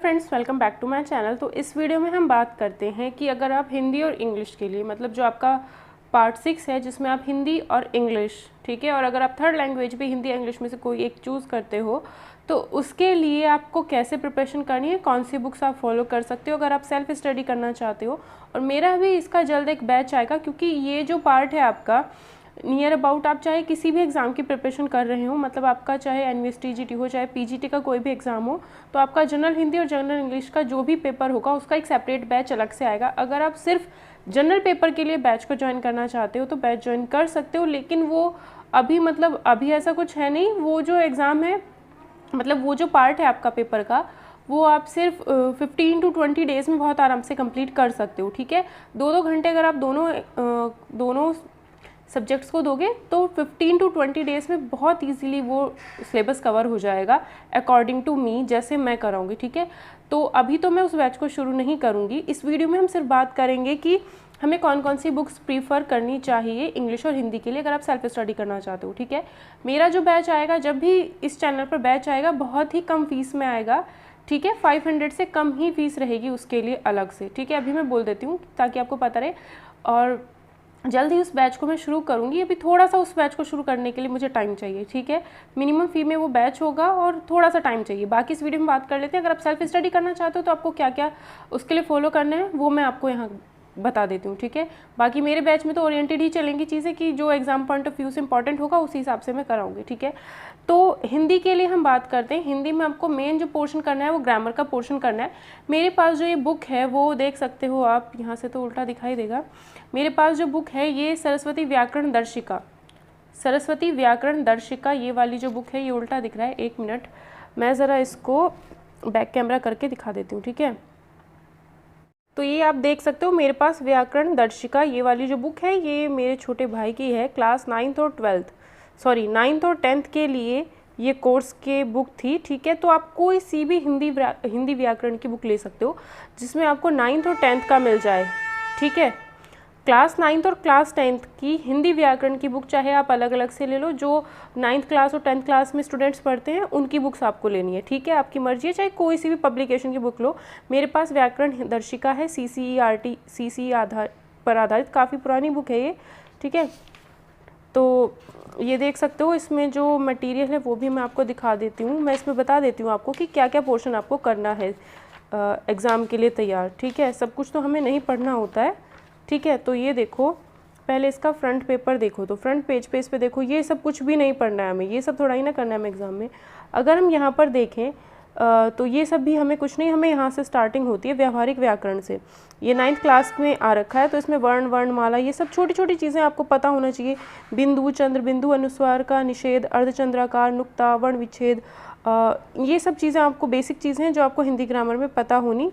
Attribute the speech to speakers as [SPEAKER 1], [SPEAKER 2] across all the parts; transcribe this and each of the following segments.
[SPEAKER 1] Friends, welcome back to my channel. तो इस video में हम बात करते हैं कि अगर आप हिंदी और इंग्लिश के लिए, मतलब जो आपका पार्ट 6 है जिसमें आप हिंदी और इंग्लिश, ठीक है, और अगर आप थर्ड लैंग्वेज भी हिंदी इंग्लिश में से कोई एक चूज़ करते हो तो उसके लिए आपको कैसे प्रिपरेशन करनी है, कौन सी बुक्स आप फॉलो कर सकते हो अगर आप सेल्फ स्टडी करना चाहते हो। और मेरा भी इसका जल्द एक बैच आएगा, क्योंकि ये जो पार्ट है आपका नियर अबाउट, आप चाहे किसी भी एग्ज़ाम की प्रिपरेशन कर रहे हो, मतलब आपका चाहे एनवीएसटीजीटी हो चाहे पीजीटी का कोई भी एग्ज़ाम हो, तो आपका जनरल हिंदी और जनरल इंग्लिश का जो भी पेपर होगा उसका एक सेपरेट बैच अलग से आएगा। अगर आप सिर्फ जनरल पेपर के लिए बैच को ज्वाइन करना चाहते हो तो बैच ज्वाइन कर सकते हो, लेकिन वो अभी ऐसा कुछ है नहीं। वो जो एग्ज़ाम है, मतलब वो जो पार्ट है आपका पेपर का, वो आप सिर्फ 15 to 20 डेज़ में बहुत आराम से कंप्लीट कर सकते हो, ठीक है। 2-2 घंटे अगर आप दोनों सब्जेक्ट्स को दोगे तो 15 to 20 डेज़ में बहुत इजीली वो सिलेबस कवर हो जाएगा अकॉर्डिंग टू मी, जैसे मैं कराऊंगी, ठीक है। तो अभी तो मैं उस बैच को शुरू नहीं करूंगी। इस वीडियो में हम सिर्फ बात करेंगे कि हमें कौन कौन सी बुक्स प्रीफर करनी चाहिए इंग्लिश और हिंदी के लिए अगर आप सेल्फ स्टडी करना चाहते हो, ठीक है। मेरा जो बैच आएगा, जब भी इस चैनल पर बैच आएगा, बहुत ही कम फीस में आएगा, ठीक है। 500 से कम ही फीस रहेगी उसके लिए अलग से, ठीक है। अभी मैं बोल देती हूँ ताकि आपको पता रहे। और जल्द ही उस बैच को मैं शुरू करूँगी। अभी थोड़ा सा उस बैच को शुरू करने के लिए मुझे टाइम चाहिए, ठीक है। मिनिमम फ़ी में वो बैच होगा और थोड़ा सा टाइम चाहिए। बाकी इस वीडियो में बात कर लेते हैं। अगर आप सेल्फ स्टडी करना चाहते हो तो आपको क्या क्या उसके लिए फॉलो करना है वो मैं आपको यहाँ बता देती हूँ, ठीक है। बाकी मेरे बैच में तो ओरिएंटेड ही चलेंगी चीज़ें कि जो एग्जाम पॉइंट ऑफ व्यू से इंपॉर्टेंट होगा उसी हिसाब से मैं कराऊंगी, ठीक है। तो हिंदी के लिए हम बात करते हैं। हिंदी में आपको मेन जो पोर्शन करना है वो ग्रामर का पोर्शन करना है। मेरे पास जो ये बुक है वो देख सकते हो आप, यहाँ से तो उल्टा दिखाई देगा। मेरे पास जो बुक है ये सरस्वती व्याकरण दर्शिका, ये वाली जो बुक है, ये उल्टा दिख रहा है। 1 मिनट, मैं ज़रा इसको बैक कैमरा करके दिखा देती हूँ, ठीक है। तो ये आप देख सकते हो मेरे पास व्याकरण दर्शिका, ये वाली जो बुक है ये मेरे छोटे भाई की है। क्लास 9th और 10th के लिए ये कोर्स के बुक थी, ठीक है। तो आप कोई सी भी हिंदी व्याकरण की बुक ले सकते हो जिसमें आपको 9th और 10th का मिल जाए, ठीक है। क्लास 9th और क्लास 10th की हिंदी व्याकरण की बुक चाहे आप अलग अलग से ले लो, जो 9th क्लास और 10th क्लास में स्टूडेंट्स पढ़ते हैं उनकी बुक्स आपको लेनी है, ठीक है। आपकी मर्जी है, चाहे कोई सी भी पब्लिकेशन की बुक लो। मेरे पास व्याकरण दर्शिका है, CCE पर आधारित, काफ़ी पुरानी बुक है ये, ठीक है। तो ये देख सकते हो, इसमें जो मटेरियल है वो भी मैं आपको दिखा देती हूँ। मैं इसमें बता देती हूँ आपको कि क्या क्या पोर्शन आपको करना है एग्ज़ाम के लिए तैयार, ठीक है। सब कुछ तो हमें नहीं पढ़ना होता है, ठीक है। तो ये देखो, पहले इसका फ्रंट पेपर देखो, तो फ्रंट पेज पे इस पे देखो, ये सब कुछ भी नहीं पढ़ना है हमें, ये सब थोड़ा ही ना करना है हमें एग्ज़ाम में। अगर हम यहाँ पर देखें तो ये सब भी हमें कुछ नहीं, हमें यहाँ से स्टार्टिंग होती है व्यावहारिक व्याकरण से। ये 9th क्लास में आ रखा है, तो इसमें वर्णमाला, ये सब छोटी छोटी चीज़ें आपको पता होना चाहिए। बिंदु, चंद्र बिंदु, अनुस्वार का निषेध, अर्धचंद्राकार, नुक्ता, वर्ण विच्छेद, ये सब चीज़ें आपको बेसिक चीज़ें हैं जो आपको हिंदी ग्रामर में पता होनी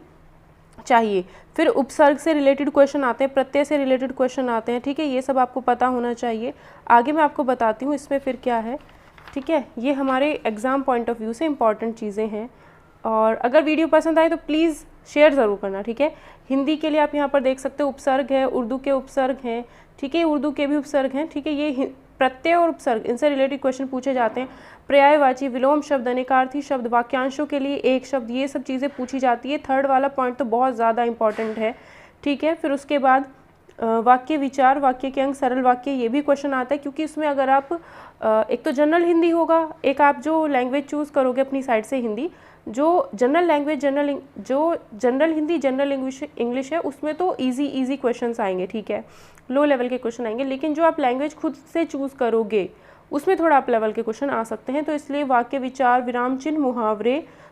[SPEAKER 1] चाहिए। फिर उपसर्ग से रिलेटेड क्वेश्चन आते हैं, प्रत्यय से रिलेटेड क्वेश्चन आते हैं, ठीक है। ये सब आपको पता होना चाहिए। आगे मैं आपको बताती हूँ इसमें फिर क्या है, ठीक है। ये हमारे एग्ज़ाम पॉइंट ऑफ व्यू से इंपॉर्टेंट चीज़ें हैं। और अगर वीडियो पसंद आए तो प्लीज़ शेयर ज़रूर करना, ठीक है। हिंदी के लिए आप यहाँ पर देख सकते हो उपसर्ग है, उर्दू के उपसर्ग हैं, ठीक है, उर्दू के भी उपसर्ग हैं, ठीक है। ये प्रत्यय और उपसर्ग, इनसे रिलेटेड क्वेश्चन पूछे जाते हैं। पर्यायवाची, विलोम शब्द, अनेकार्थी शब्द, वाक्यांशों के लिए एक शब्द, ये सब चीज़ें पूछी जाती है। थर्ड वाला पॉइंट तो बहुत ज़्यादा इंपॉर्टेंट है, ठीक है। फिर उसके बाद वाक्य विचार, वाक्य के अंग, सरल वाक्य, ये भी क्वेश्चन आता है, क्योंकि इसमें अगर आप एक तो जनरल हिंदी होगा, एक आप जो लैंग्वेज चूज़ करोगे अपनी साइड से हिंदी, जो जनरल लैंग्वेज जो जनरल हिंदी जनरल इंग्लिश है उसमें तो इजी क्वेश्चंस आएंगे, ठीक है, लो लेवल के क्वेश्चन आएंगे। लेकिन जो आप लैंग्वेज खुद से चूज़ करोगे उसमें थोड़ा अप लेवल के क्वेश्चन आ सकते हैं। तो इसलिए वाक्य विचार, विराम चिन्ह,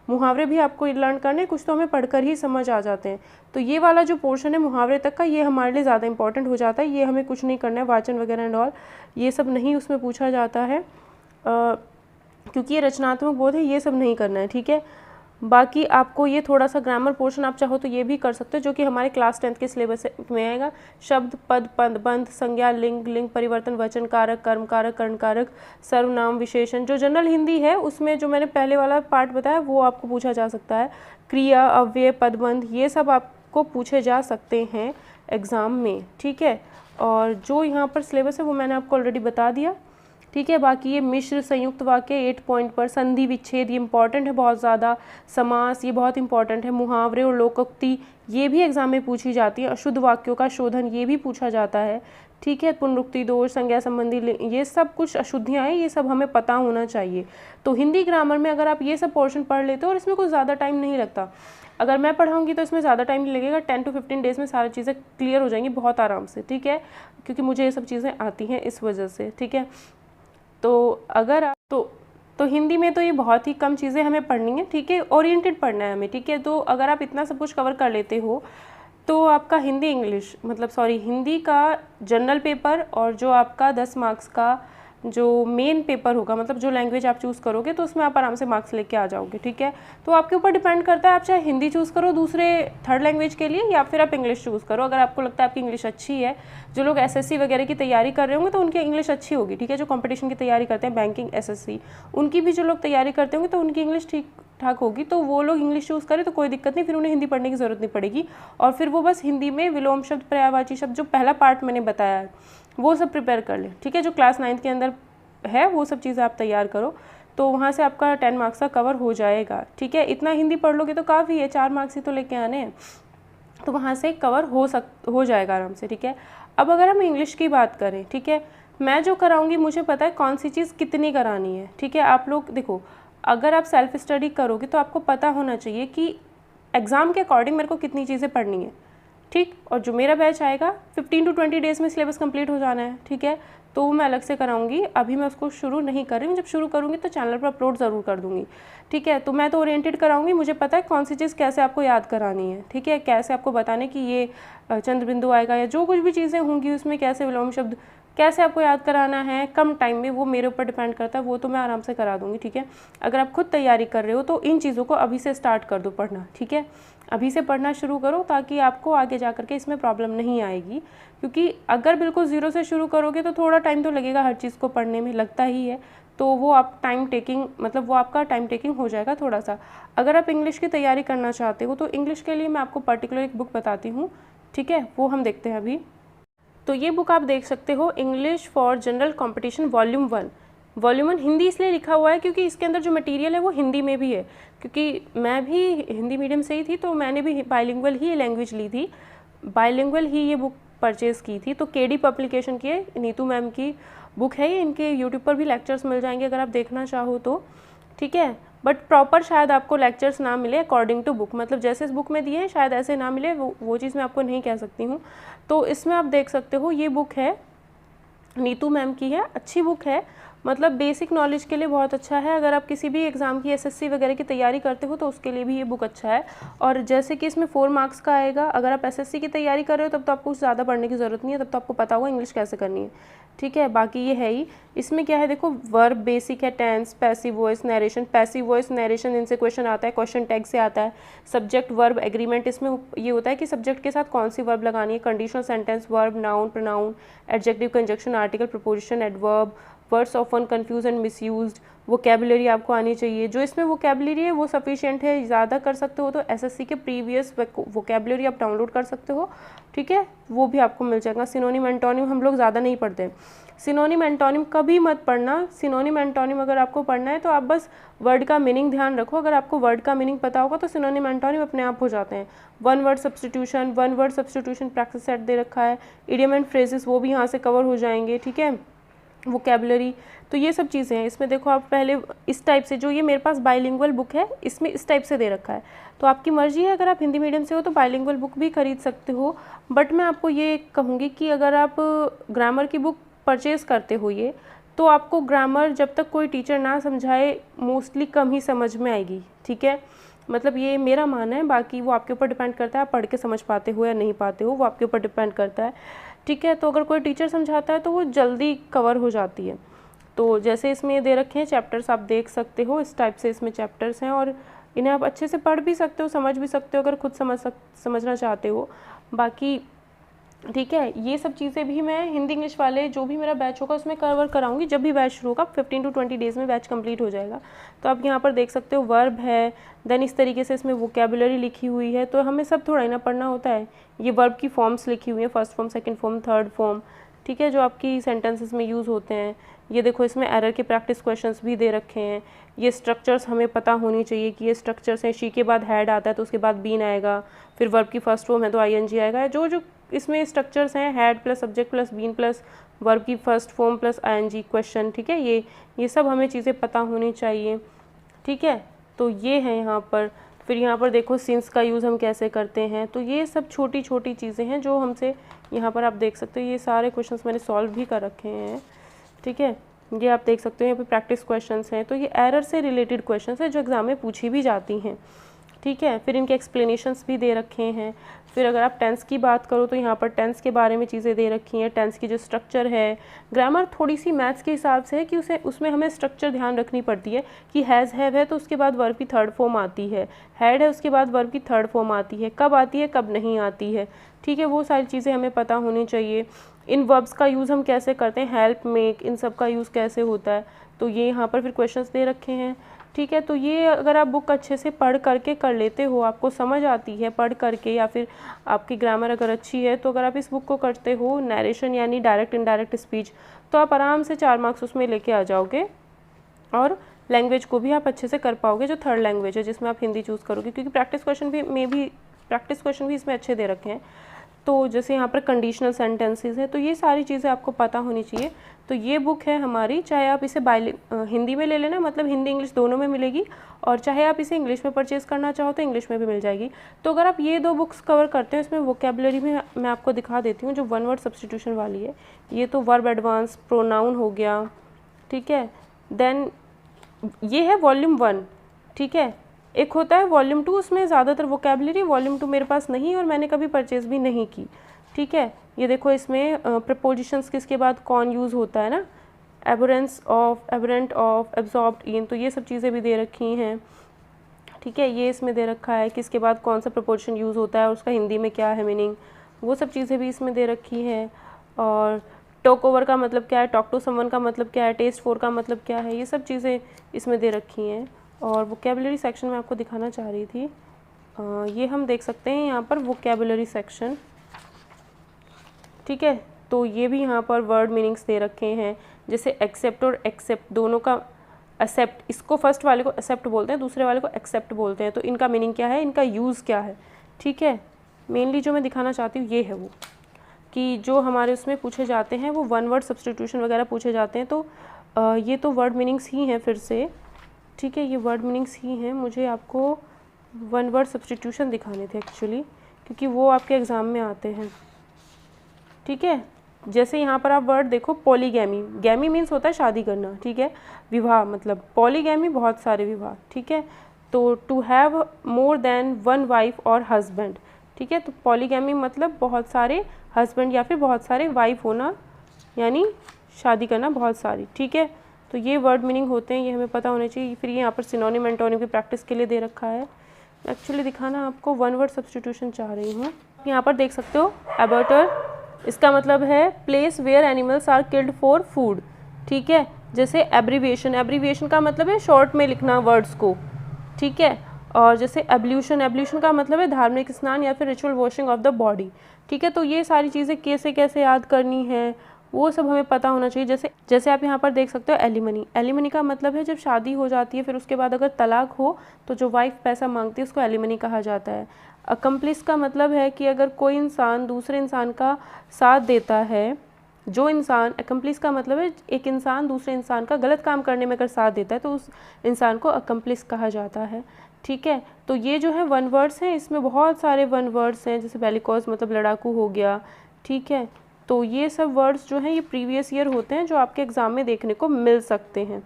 [SPEAKER 1] मुहावरे भी आपको लर्न करने, कुछ तो हमें पढ़कर ही समझ आ जाते हैं। तो ये वाला जो पोर्शन है मुहावरे तक का, ये हमारे लिए ज़्यादा इंपॉर्टेंट हो जाता है। ये हमें कुछ नहीं करना है, वाचन वगैरह एंड ऑल ये सब नहीं उसमें पूछा जाता है, क्योंकि ये रचनात्मक बोध है, ये सब नहीं करना है, ठीक है। बाकी आपको ये थोड़ा सा ग्रामर पोर्शन आप चाहो तो ये भी कर सकते हो, जो कि हमारे क्लास 10th के सिलेबस में आएगा। शब्द, पद, बंध, संज्ञा, लिंग परिवर्तन, वचन कारक, कर्म कारक, कर्ण कारक, सर्वनाम, विशेषण। जो जनरल हिंदी है उसमें जो मैंने पहले वाला पार्ट बताया वो आपको पूछा जा सकता है। क्रिया, अव्यय, पदबंध, ये सब आपको पूछे जा सकते हैं एग्ज़ाम में, ठीक है। और जो यहाँ पर सिलेबस है वो मैंने आपको ऑलरेडी बता दिया। ठीक है। बाकी ये मिश्र संयुक्त वाक्य 8 पॉइंट पर, संधि विच्छेद ये इंपॉर्टेंट है बहुत ज़्यादा, समास ये बहुत इंपॉर्टेंट है, मुहावरे और लोकोक्ति ये भी एग्जाम में पूछी जाती है, अशुद्ध वाक्यों का शोधन ये भी पूछा जाता है, ठीक है। पुनरुक्ति दोष, संज्ञा संबंधी ये सब कुछ अशुद्धियाँ हैं, ये सब हमें पता होना चाहिए। तो हिंदी ग्रामर में अगर आप ये सब पोर्शन पढ़ लेते हो और इसमें कुछ ज़्यादा टाइम नहीं लगता, अगर मैं पढ़ाऊँगी तो इसमें ज़्यादा टाइम नहीं लगेगा, 10 to 15 डेज़ में सारी चीज़ें क्लियर हो जाएंगी बहुत आराम से, ठीक है, क्योंकि मुझे ये सब चीज़ें आती हैं इस वजह से, ठीक है। तो अगर आप तो हिंदी में तो ये बहुत ही कम चीज़ें हमें पढ़नी है, ठीक है, ओरिएंटेड पढ़ना है हमें, ठीक है। तो अगर आप इतना सब कुछ कवर कर लेते हो तो आपका हिंदी इंग्लिश हिंदी का जनरल पेपर और जो आपका 10 मार्क्स का जो मेन पेपर होगा, मतलब जो लैंग्वेज आप चूज़ करोगे तो उसमें आप आराम से मार्क्स लेके आ जाओगे, ठीक है। तो आपके ऊपर डिपेंड करता है, आप चाहे हिंदी चूज़ करो दूसरे थर्ड लैंग्वेज के लिए, या फिर आप इंग्लिश चूज़ करो। अगर आपको लगता है आपकी इंग्लिश अच्छी है, जो लोग एसएससी वगैरह की तैयारी कर रहे होंगे तो उनकी इंग्लिश अच्छी होगी, ठीक है। जो कंपटीशन की तैयारी करते हैं, बैंकिंग, एसएससी, उनकी भी जो लोग तैयारी करते होंगे तो उनकी इंग्लिश ठीक ठाक होगी, तो वो लोग इंग्लिश चूज़ करें तो कोई दिक्कत नहीं, फिर उन्हें हिंदी पढ़ने की ज़रूरत नहीं पड़ेगी। और फिर वो बस हिंदी में विलोम शब्द, पर्यायवाची शब्द, जो पहला पार्ट मैंने बताया है वो सब प्रिपेयर कर लें, ठीक है। जो क्लास 9 के अंदर है वो सब चीज़ें आप तैयार करो, तो वहाँ से आपका 10 मार्क्स का कवर हो जाएगा, ठीक है। इतना हिंदी पढ़ लोगे तो काफ़ी है, 4 मार्क्स ही तो लेके आने हैं, तो वहाँ से कवर हो जाएगा आराम से, ठीक है। अब अगर हम इंग्लिश की बात करें, ठीक है, मैं जो कराऊंगी मुझे पता है कौन सी चीज़ कितनी करानी है, ठीक है। आप लोग देखो, अगर आप सेल्फ स्टडी करोगे तो आपको पता होना चाहिए कि एग्ज़ाम के अकॉर्डिंग मेरे को कितनी चीज़ें पढ़नी है, ठीक। और जो मेरा बैच आएगा 15 to 20 डेज़ में सिलेबस कंप्लीट हो जाना है, ठीक है, तो मैं अलग से कराऊंगी। अभी मैं उसको शुरू नहीं कर रही हूँ, जब शुरू करूँगी तो चैनल पर अपलोड ज़रूर कर दूँगी, ठीक है। तो मैं तो ओरिएंटेड कराऊंगी, मुझे पता है कौन सी चीज़ कैसे आपको याद करानी है, ठीक है, कैसे आपको बताने कि ये चंद्र बिंदु आएगा या जो कुछ भी चीज़ें होंगी उसमें कैसे विलोम शब्द कैसे आपको याद कराना है कम टाइम में, वो मेरे ऊपर डिपेंड करता है, वो तो मैं आराम से करा दूँगी, ठीक है। अगर आप खुद तैयारी कर रहे हो तो इन चीज़ों को अभी से स्टार्ट कर दो पढ़ना, ठीक है, अभी से पढ़ना शुरू करो ताकि आपको आगे जा करके इसमें प्रॉब्लम नहीं आएगी। क्योंकि अगर बिल्कुल ज़ीरो से शुरू करोगे तो थोड़ा टाइम तो लगेगा, हर चीज़ को पढ़ने में लगता ही है, तो वो आप वो आपका टाइम टेकिंग हो जाएगा थोड़ा सा। अगर आप इंग्लिश की तैयारी करना चाहते हो तो इंग्लिश के लिए मैं आपको पर्टिकुलर एक बुक बताती हूँ, ठीक है, वो हम देखते हैं अभी। तो ये बुक आप देख सकते हो, English for general competition volume 1। Volume 1 Hindi इसलिए लिखा हुआ है क्योंकि इसके अंदर जो मटेरियल है वो हिंदी में भी है, क्योंकि मैं भी हिंदी मीडियम से ही थी तो मैंने भी बाइलिंगुअल ही लैंग्वेज ली थी, बाइलिंगुअल ही ये बुक परचेज़ की थी। तो केडी पब्लिकेशन की है, नीतू मैम की बुक है ये, इनके यूट्यूब पर भी लेक्चर्स मिल जाएंगे अगर आप देखना चाहो तो, ठीक है। बट प्रॉपर शायद आपको लेक्चर्स ना मिले अकॉर्डिंग टू बुक, मतलब जैसे इस बुक में दिए हैं शायद ऐसे ना मिले, वो चीज़ मैं आपको नहीं कह सकती हूँ। तो इसमें आप देख सकते हो ये बुक है, नीतू मैम की है, अच्छी बुक है, मतलब बेसिक नॉलेज के लिए बहुत अच्छा है। अगर आप किसी भी एग्ज़ाम की एसएससी वगैरह की तैयारी करते हो तो उसके लिए भी ये बुक अच्छा है। और जैसे कि इसमें 4 मार्क्स का आएगा, अगर आप एसएससी की तैयारी कर रहे हो तब तो आपको कुछ ज़्यादा पढ़ने की ज़रूरत नहीं है, तब तो आपको पता होगा इंग्लिश कैसे करनी है, ठीक है। बाकी ये है ही, इसमें क्या है देखो, वर्ब बेसिक है, tense, passive voice, narration. Passive voice narration इनसे क्वेश्चन आता है, क्वेश्चन टैग से आता है। सब्जेक्ट वर्ब एग्रीमेंट, इसमें ये होता है कि सब्जेक्ट के साथ कौन सी वर्ब लगानी है। Conditional sentence, verb, noun, pronoun, adjective, conjunction, article, preposition, adverb, words often confuse and misused. Vocabulary आपको आनी चाहिए, जो इसमें वोकैबुलरी है वो सफिशिएंट है, ज़्यादा कर सकते हो तो एसएससी के प्रीवियस वोकैबुलरी आप डाउनलोड कर सकते हो, ठीक है, वो भी आपको मिल जाएगा। सिनोनिम एंटोनिम हम लोग ज़्यादा नहीं पढ़ते, सिनोनिम एंटोनिम कभी मत पढ़ना। सिनोनिम एंटोनिम अगर आपको पढ़ना है तो आप बस वर्ड का मीनिंग ध्यान रखो, अगर आपको वर्ड का मीनिंग पता होगा तो सिनोनिम एंटोनिम अपने आप हो जाते हैं। One word substitution practice set दे रखा है, इडियम एंड फ्रेजेस वो भी यहाँ से कवर हो जाएंगे, ठीक है, वोकैबुलरी, तो ये सब चीज़ें हैं। इसमें देखो आप पहले इस टाइप से, जो ये मेरे पास बाइलिंगुअल बुक है इसमें इस टाइप से दे रखा है, तो आपकी मर्जी है, अगर आप हिंदी मीडियम से हो तो बाइलिंगुअल बुक भी खरीद सकते हो। बट मैं आपको ये कहूँगी कि अगर आप ग्रामर की बुक परचेज़ करते हो ये, तो आपको ग्रामर जब तक कोई टीचर ना समझाए मोस्टली कम ही समझ में आएगी, ठीक है, मतलब ये मेरा मानना है। बाकी वो आपके ऊपर डिपेंड करता है आप पढ़ के समझ पाते हो या नहीं पाते हो, वो आपके ऊपर डिपेंड करता है, ठीक है। तो अगर कोई टीचर समझाता है तो वो जल्दी कवर हो जाती है। तो जैसे इसमें ये दे रखे हैं चैप्टर्स, आप देख सकते हो इस टाइप से इसमें चैप्टर्स हैं, और इन्हें आप अच्छे से पढ़ भी सकते हो, समझ भी सकते हो अगर खुद समझना चाहते हो। बाकी ठीक है, ये सब चीज़ें भी मैं हिंदी इंग्लिश वाले जो भी मेरा बैच होगा उसमें कवर कराऊंगी। जब भी बैच शुरू होगा 15 to 20 डेज़ में बैच कंप्लीट हो जाएगा। तो आप यहाँ पर देख सकते हो वर्ब है, देन इस तरीके से इसमें वोकैबुलरी लिखी हुई है, तो हमें सब थोड़ा ही ना पढ़ना होता है। ये वर्ब की फॉर्म्स लिखी हुई हैं, first form, second form, third form, ठीक है, जो आपकी सेंटेंसेस में यूज़ होते हैं। ये देखो इसमें एरर के प्रैक्टिस क्वेश्चंस भी दे रखे हैं। ये स्ट्रक्चर्स हमें पता होनी चाहिए कि ये स्ट्रक्चर्स हैं, शी के बाद हैड आता है तो उसके बाद बीन आएगा, फिर वर्ब की फर्स्ट फॉर्म है तो आईएनजी आएगा। जो जो इसमें स्ट्रक्चर्स हैं, had plus subject plus been plus verb की first form plus ING question, ठीक है, ये सब हमें चीज़ें पता होनी चाहिए। ठीक है, तो ये है यहाँ पर। फिर यहाँ पर देखो सिंस का यूज़ हम कैसे करते हैं, तो ये सब छोटी छोटी चीज़ें हैं जो हमसे यहाँ पर आप देख सकते हो। ये सारे क्वेश्चंस मैंने सॉल्व भी कर रखे हैं। ठीक है, ये आप देख सकते हो यहाँ पे प्रैक्टिस क्वेश्चंस हैं, तो ये एरर से रिलेटेड क्वेश्चंस हैं जो एग्ज़ाम में पूछी भी जाती हैं। ठीक है, फिर इनके एक्सप्लेनेशंस भी दे रखे हैं। फिर अगर आप टेंस की बात करो तो यहाँ पर टेंस के बारे में चीज़ें दे रखी हैं, टेंस की जो स्ट्रक्चर है। ग्रामर थोड़ी सी मैथ्स के हिसाब से है कि उसमें हमें स्ट्रक्चर ध्यान रखनी पड़ती है कि हैज़ हैव है तो उसके बाद वर्ब की थर्ड फॉर्म आती है, हैड है उसके बाद वर्ब की थर्ड फॉर्म आती है, कब आती है कब नहीं आती है। ठीक है, वो सारी चीज़ें हमें पता होनी चाहिए। इन वर्ब्स का यूज़ हम कैसे करते हैं, हेल्प, मेक, इन सब का यूज़ कैसे होता है, तो ये यहाँ पर फिर क्वेश्चंस दे रखे हैं। ठीक है, तो ये अगर आप बुक अच्छे से पढ़ करके कर लेते हो, आपको समझ आती है पढ़ करके, या फिर आपकी ग्रामर अगर अच्छी है, तो अगर आप इस बुक को करते हो, नरेशन यानी डायरेक्ट इनडायरेक्ट स्पीच, तो आप आराम से 4 मार्क्स उसमें लेके आ जाओगे। और लैंग्वेज को भी आप अच्छे से कर पाओगे, जो थर्ड लैंग्वेज है जिसमें आप हिंदी चूज़ करोगे, क्योंकि प्रैक्टिस क्वेश्चन भी इसमें अच्छे दे रखे हैं। तो जैसे यहाँ पर कंडीशनल सेंटेंसेस है, तो ये सारी चीज़ें आपको पता होनी चाहिए। तो ये बुक है हमारी, चाहे आप इसे हिंदी में ले लेना, मतलब हिंदी इंग्लिश दोनों में मिलेगी, और चाहे आप इसे इंग्लिश में परचेज़ करना चाहो तो इंग्लिश में भी मिल जाएगी। तो अगर आप ये 2 बुक्स कवर करते हो, इसमें वोकेबलरी में मैं आपको दिखा देती हूँ, जो 1 वर्ड सब्स्टिट्यूशन वाली है। ये तो वर्ब एडवांस, प्रोनाउन हो गया। ठीक है, देन ये है वॉल्यूम 1। ठीक है, एक होता है वॉल्यूम 2, उसमें ज़्यादातर वोकेबलरी। वॉल्यूम 2 मेरे पास नहीं और मैंने कभी परचेज़ भी नहीं की। ठीक है, ये देखो इसमें प्रपोजिशंस किसके बाद कौन यूज़ होता है ना, एबरेंट ऑफ, एब्जॉर्ब्ड इन, तो ये सब चीज़ें भी दे रखी हैं। ठीक है, ये इसमें दे रखा है किसके बाद कौन सा प्रपोजिशन यूज़ होता है और उसका हिंदी में क्या है मीनिंग, वो सब चीज़ें भी इसमें दे रखी हैं। और टॉक ओवर का मतलब क्या है, टॉक टू समवन का मतलब क्या है, टेस्ट फॉर का मतलब क्या है, ये सब चीज़ें इसमें दे रखी हैं। और वोकेबलरी सेक्शन में आपको दिखाना चाह रही थी, ये हम देख सकते हैं यहाँ पर वोकेबलरी सेक्शन। ठीक है, तो ये भी यहाँ पर वर्ड मीनिंग्स दे रखे हैं, जैसे एक्सेप्ट और एक्सेप्ट दोनों का। एक्सेप्ट, इसको फर्स्ट वाले को एक्सेप्ट बोलते हैं, दूसरे वाले को एक्सेप्ट बोलते हैं, तो इनका मीनिंग क्या है, इनका यूज़ क्या है। ठीक है, मेनली जो मैं दिखाना चाहती हूँ ये है वो, कि जो हमारे उसमें पूछे जाते हैं वो 1 वर्ड सब्स्टिट्यूशन वगैरह पूछे जाते हैं, तो ये तो वर्ड मीनिंग्स ही हैं फिर से। ठीक है, ये वर्ड मीनिंग्स ही हैं। मुझे आपको 1 वर्ड सब्स्टिट्यूशन दिखाने थे एक्चुअली, क्योंकि वो आपके एग्ज़ाम में आते हैं। ठीक है, जैसे यहाँ पर आप वर्ड देखो, पॉलीगैमी, गैमी मीन्स होता है शादी करना। ठीक है, विवाह मतलब पॉलीगैमी, बहुत सारे विवाह। ठीक है, तो to have more than 1 wife और हस्बैंड। ठीक है, तो पॉलीगैमी मतलब बहुत सारे हस्बैंड या फिर बहुत सारे वाइफ होना, यानी शादी करना बहुत सारी। ठीक है, तो ये वर्ड मीनिंग होते हैं, ये हमें पता होने चाहिए। फिर ये यहाँ पर सिनोनिम एंटोनिम की प्रैक्टिस के लिए दे रखा है। एक्चुअली दिखाना आपको 1 वर्ड सब्स्टिट्यूशन चाह रही हूँ। यहाँ पर देख सकते हो, एबॉटर, इसका मतलब है place where animals are killed for food. ठीक है, जैसे एब्रीविएशन, एब्रीविएशन का मतलब है शॉर्ट में लिखना वर्ड्स को। ठीक है, और जैसे एब्ल्यूशन, एब्ल्यूशन का मतलब है धार्मिक स्नान या फिर ritual washing of the body. ठीक है, तो ये सारी चीज़ें कैसे कैसे याद करनी है वो सब हमें पता होना चाहिए। जैसे आप यहाँ पर देख सकते हो एलिमनी, एलिमनी का मतलब है जब शादी हो जाती है फिर उसके बाद अगर तलाक हो तो जो वाइफ पैसा मांगती है उसको एलिमनी कहा जाता है। अकम्प्लिस का मतलब है कि अगर कोई इंसान दूसरे इंसान का साथ देता है, जो इंसान, अकम्प्लिस का मतलब है एक इंसान दूसरे इंसान का गलत काम करने में अगर साथ देता है तो उस इंसान को अकम्प्लिस कहा जाता है। ठीक है, तो ये जो है 1 वर्ड्स हैं, इसमें बहुत सारे 1 वर्ड्स हैं, जैसे बेलिकोज मतलब लड़ाकू हो गया। ठीक है, तो ये सब वर्ड्स जो हैं ये प्रीवियस ईयर होते हैं जो आपके एग्ज़ाम में देखने को मिल सकते हैं।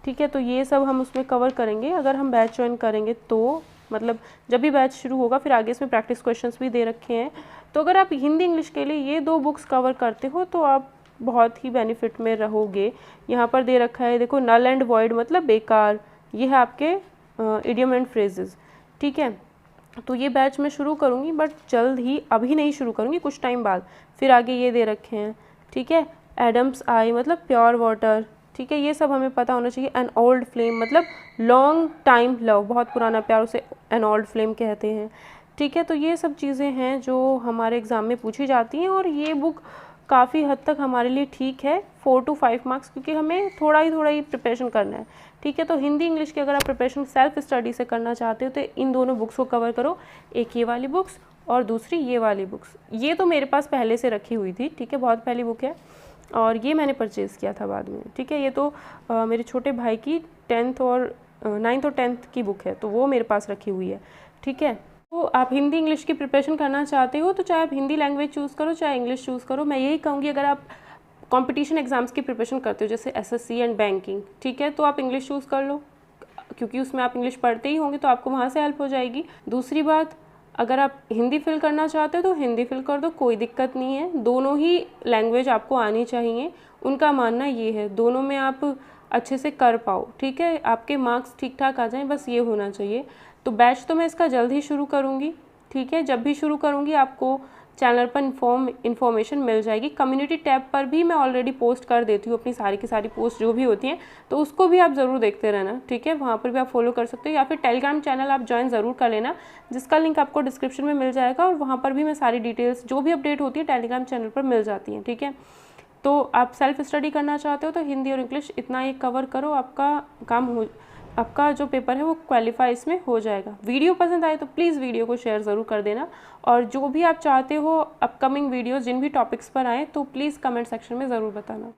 [SPEAKER 1] ठीक है, तो ये सब हम उसमें कवर करेंगे अगर हम बैच ज्वाइन करेंगे, तो मतलब जब भी बैच शुरू होगा फिर आगे इसमें प्रैक्टिस क्वेश्चंस भी दे रखे हैं। तो अगर आप हिंदी इंग्लिश के लिए ये 2 बुक्स कवर करते हो तो आप बहुत ही बेनिफिट में रहोगे। यहाँ पर दे रखा है देखो, नल एंड वॉइड मतलब बेकार, ये है आपके इडियम एंड फ्रेजेस। ठीक है, तो ये बैच मैं शुरू करूँगी बट जल्द ही, अभी नहीं शुरू करूँगी, कुछ टाइम बाद। फिर आगे ये दे रखे हैं। ठीक है, एडम्स आई मतलब प्योर वाटर। ठीक है, ये सब हमें पता होना चाहिए। एन ओल्ड फ्लेम मतलब लॉन्ग टाइम लव, बहुत पुराना प्यार, उसे एन ओल्ड फ्लेम कहते हैं। ठीक है, तो ये सब चीज़ें हैं जो हमारे एग्ज़ाम में पूछी जाती हैं और ये बुक काफ़ी हद तक हमारे लिए ठीक है, 4 to 5 मार्क्स, क्योंकि हमें थोड़ा ही प्रिपरेशन करना है, ठीक है। तो हिंदी इंग्लिश की अगर आप प्रिपरेशन सेल्फ स्टडी से करना चाहते हो तो इन दोनों बुक्स को कवर करो, एक ये वाली बुक्स और दूसरी ये वाली बुक्स। ये तो मेरे पास पहले से रखी हुई थी, ठीक है, बहुत पहली बुक है, और ये मैंने परचेज़ किया था बाद में, ठीक है। ये तो मेरे छोटे भाई की 9th और 10th की बुक है, तो वो मेरे पास रखी हुई है, ठीक है। तो आप हिंदी इंग्लिश की प्रिपरेशन करना चाहते हो तो चाहे आप हिंदी लैंग्वेज चूज़ करो चाहे इंग्लिश चूज़ करो। मैं यही कहूँगी, अगर आप कंपटीशन एग्जाम्स की प्रिपरेशन करते हो जैसे एसएससी एंड बैंकिंग, ठीक है, तो आप इंग्लिश चूज़ कर लो, क्योंकि उसमें आप इंग्लिश पढ़ते ही होंगे तो आपको वहाँ से हेल्प हो जाएगी। दूसरी बात, अगर आप हिंदी फिल करना चाहते हो तो हिंदी फिल कर दो, कोई दिक्कत नहीं है, दोनों ही लैंग्वेज आपको आनी चाहिए। उनका मानना ये है दोनों में आप अच्छे से कर पाओ, ठीक है, आपके मार्क्स ठीक ठाक आ जाएं, बस ये होना चाहिए। तो बैच तो मैं इसका जल्द ही शुरू करूँगी, ठीक है। जब भी शुरू करूँगी आपको चैनल पर इन्फॉर्मेशन मिल जाएगी। कम्युनिटी टैब पर भी मैं ऑलरेडी पोस्ट कर देती हूँ अपनी सारी की सारी पोस्ट जो भी होती हैं, तो उसको भी आप ज़रूर देखते रहना, ठीक है। वहाँ पर भी आप फॉलो कर सकते हो, या फिर टेलीग्राम चैनल आप ज्वाइन ज़रूर कर लेना, जिसका लिंक आपको डिस्क्रिप्शन में मिल जाएगा, और वहाँ पर भी मैं सारी डिटेल्स जो भी अपडेट होती है टेलीग्राम चैनल पर मिल जाती हैं, ठीक है। तो आप सेल्फ स्टडी करना चाहते हो तो हिंदी और इंग्लिश इतना ही कवर करो, आपका जो पेपर है वो क्वालिफाई इसमें हो जाएगा। वीडियो पसंद आए तो प्लीज़ वीडियो को शेयर ज़रूर कर देना, और जो भी आप चाहते हो अपकमिंग वीडियोस जिन भी टॉपिक्स पर आए तो प्लीज़ कमेंट सेक्शन में ज़रूर बताना।